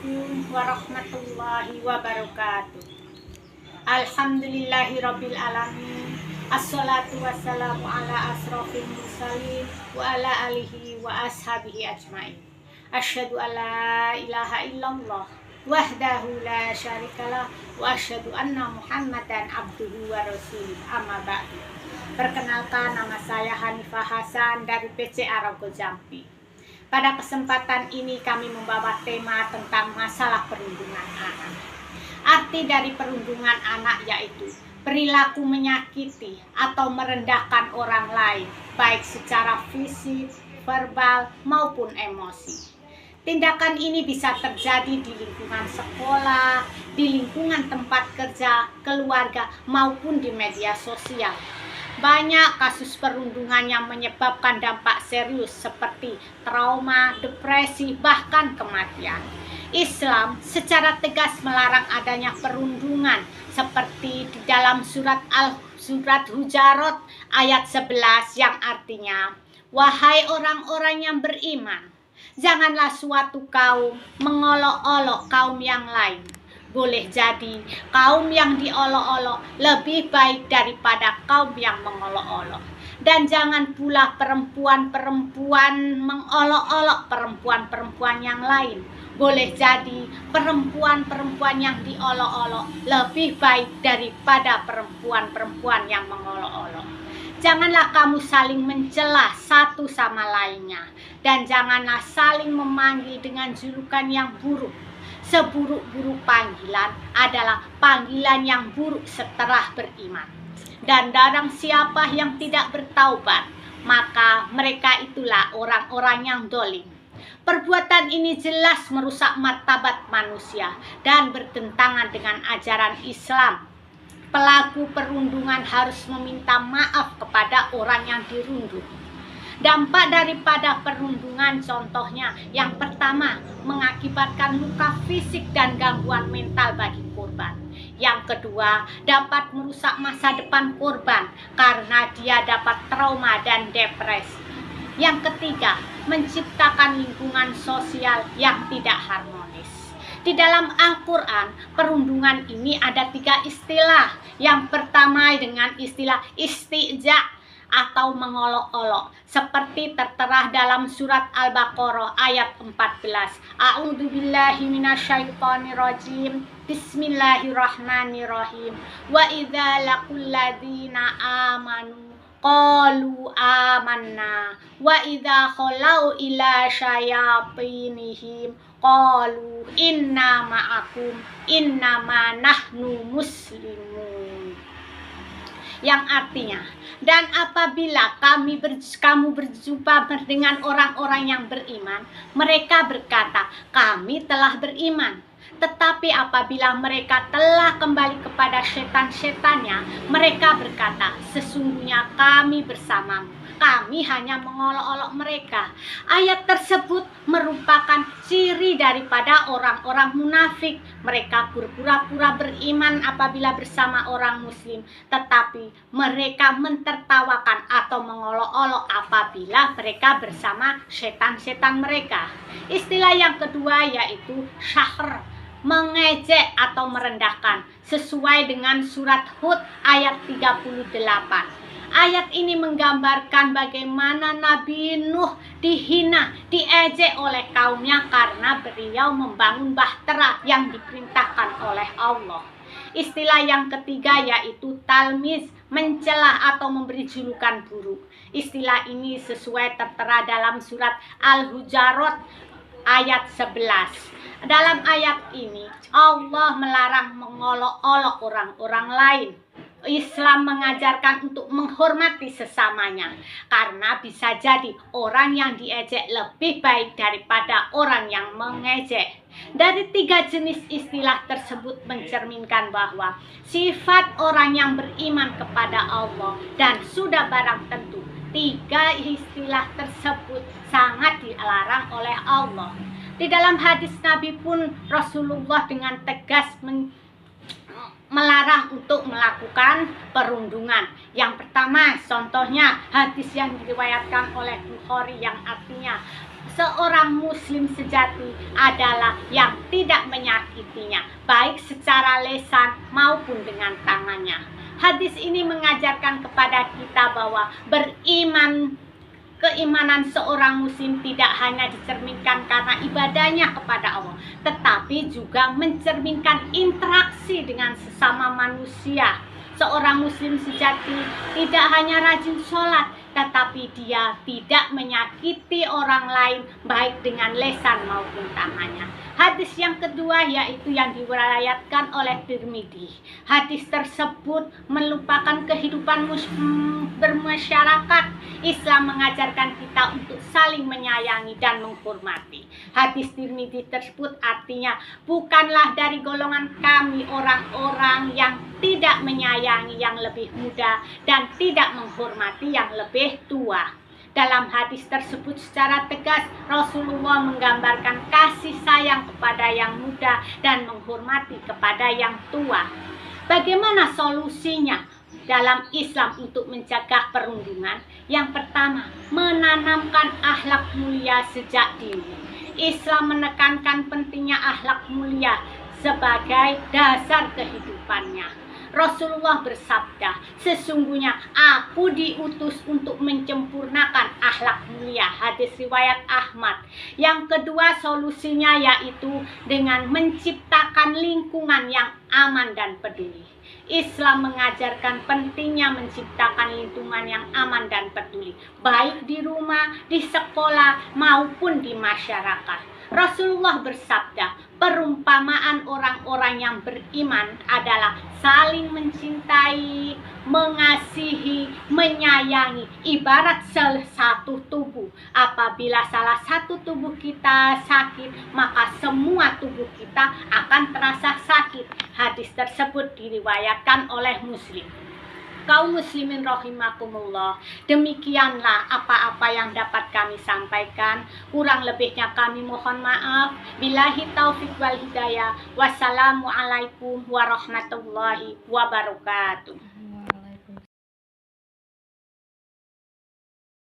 Assalamualaikum warahmatullahi wabarakatuh. Alhamdulillahirabbil alamin. Assalatu wassalamu ala asrofil mursalin wa ala alihi wa ashabihi ajmain. Asyhadu alla ilaha illallah wahdahu la syarikalah wa asyhadu anna Muhammadan abduhu wa rasuluh. Amma ba'du. Perkenalkan, nama saya Hanifah Hasan dari PC Arago Jambi. Pada kesempatan ini kami membawa tema tentang masalah perundungan anak. Arti dari perundungan anak yaitu perilaku menyakiti atau merendahkan orang lain, baik secara fisik, verbal, maupun emosi. Tindakan ini bisa terjadi di lingkungan sekolah, di lingkungan tempat kerja, keluarga, maupun di media sosial. Banyak kasus perundungan yang menyebabkan dampak serius seperti trauma, depresi, bahkan kematian. Islam secara tegas melarang adanya perundungan seperti di dalam surat Hujarat ayat 11 yang artinya, wahai orang-orang yang beriman, janganlah suatu kaum mengolok-olok kaum yang lain. Boleh jadi kaum yang diolok-olok lebih baik daripada kaum yang mengolok-olok. Dan jangan pula perempuan-perempuan mengolok-olok perempuan-perempuan yang lain. Boleh jadi perempuan-perempuan yang diolok-olok lebih baik daripada perempuan-perempuan yang mengolok-olok. Janganlah kamu saling mencela satu sama lainnya. Dan janganlah saling memanggil dengan julukan yang buruk. Seburuk-buruk panggilan adalah panggilan yang buruk setelah beriman. Dan barang siapa yang tidak bertaubat, maka mereka itulah orang-orang yang dolim. Perbuatan ini jelas merusak martabat manusia dan bertentangan dengan ajaran Islam. Pelaku perundungan harus meminta maaf kepada orang yang dirundung. Dampak daripada perundungan contohnya, yang pertama, mengakibatkan luka fisik dan gangguan mental bagi korban. Yang kedua, dapat merusak masa depan korban karena dia dapat trauma dan depresi. Yang ketiga, menciptakan lingkungan sosial yang tidak harmonis. Di dalam Al-Quran, perundungan ini ada 3 istilah. Yang pertama dengan istilah istija atau mengolok-olok, seperti tertera dalam surat Al-Baqarah ayat 14. A'udzubillahi minasyaitonirrajim. Bismillahirrahmanirrahim. Wa idza laqul ladzina amanu qalu amanna wa idza khalau ila syayatinihim qalu inna ma'akum innama nahnu muslimun. Yang artinya, dan apabila kamu berjumpa dengan orang-orang yang beriman, mereka berkata, kami telah beriman. Tetapi apabila mereka telah kembali kepada setan-setannya, mereka berkata, sesungguhnya kami bersamamu. Kami hanya mengolok-olok mereka. Ayat tersebut merupakan ciri daripada orang-orang munafik. Mereka pura-pura beriman apabila bersama orang muslim, tetapi mereka mentertawakan atau mengolok-olok apabila mereka bersama setan-setan mereka. Istilah yang kedua yaitu syahr, mengejek atau merendahkan, sesuai dengan surat Hud ayat 38. Ayat ini menggambarkan bagaimana Nabi Nuh dihina, diejek oleh kaumnya karena beliau membangun bahtera yang diperintahkan oleh Allah. Istilah yang ketiga yaitu talmiz, mencela atau memberi julukan buruk. Istilah ini sesuai tertera dalam surat Al-Hujarat ayat 11. Dalam ayat ini Allah melarang mengolok-olok orang-orang lain. Islam mengajarkan untuk menghormati sesamanya, karena bisa jadi orang yang diejek lebih baik daripada orang yang mengejek. Dari 3 jenis istilah tersebut mencerminkan bahwa sifat orang yang beriman kepada Allah dan sudah barang tentu 3 istilah tersebut sangat dilarang oleh Allah. Di dalam hadis Nabi pun Rasulullah dengan tegas melarang untuk melakukan perundungan. Yang pertama, contohnya hadis yang diriwayatkan oleh Bukhari yang artinya, Seorang muslim sejati adalah yang tidak menyakitinya, baik secara lisan maupun dengan tangannya. Hadis ini mengajarkan kepada kita bahwa keimanan seorang muslim tidak hanya dicerminkan karena ibadahnya kepada Allah, tetapi juga mencerminkan interaksi dengan sesama manusia. Seorang muslim sejati tidak hanya rajin sholat, tetapi dia tidak menyakiti orang lain baik dengan lisan maupun tangannya. Hadis yang kedua yaitu yang diriwayatkan oleh Tirmidzi. Hadis tersebut melupakan kehidupan bermasyarakat. Islam mengajarkan kita untuk saling menyayangi dan menghormati. Hadis Tirmidzi tersebut artinya, bukanlah dari golongan kami orang-orang yang tidak menyayangi yang lebih muda dan tidak menghormati yang lebih tua. Dalam hadis tersebut secara tegas Rasulullah menggambarkan kasih sayang kepada yang muda dan menghormati kepada yang tua. Bagaimana solusinya dalam Islam untuk mencegah perundungan? Yang pertama, menanamkan akhlak mulia sejak dini. Islam menekankan pentingnya akhlak mulia sebagai dasar kehidupannya. Rasulullah bersabda, sesungguhnya aku diutus untuk menyempurnakan akhlak mulia. Hadis riwayat Ahmad. Yang kedua solusinya yaitu dengan menciptakan lingkungan yang aman dan peduli. Islam mengajarkan pentingnya menciptakan lingkungan yang aman dan peduli, baik di rumah, di sekolah, maupun di masyarakat. Rasulullah bersabda, perumpamaan orang-orang yang beriman adalah saling mencintai, mengasihi, menyayangi, ibarat satu tubuh. Apabila salah satu tubuh kita sakit, maka semua tubuh kita akan terasa sakit. Hadis tersebut diriwayatkan oleh Muslim. Kaum muslimin rahimakumullah, demikianlah apa-apa yang dapat kami sampaikan. Kurang lebihnya kami mohon maaf. Billahi taufik wal hidayah. Wassalamualaikum warahmatullahi wabarakatuh.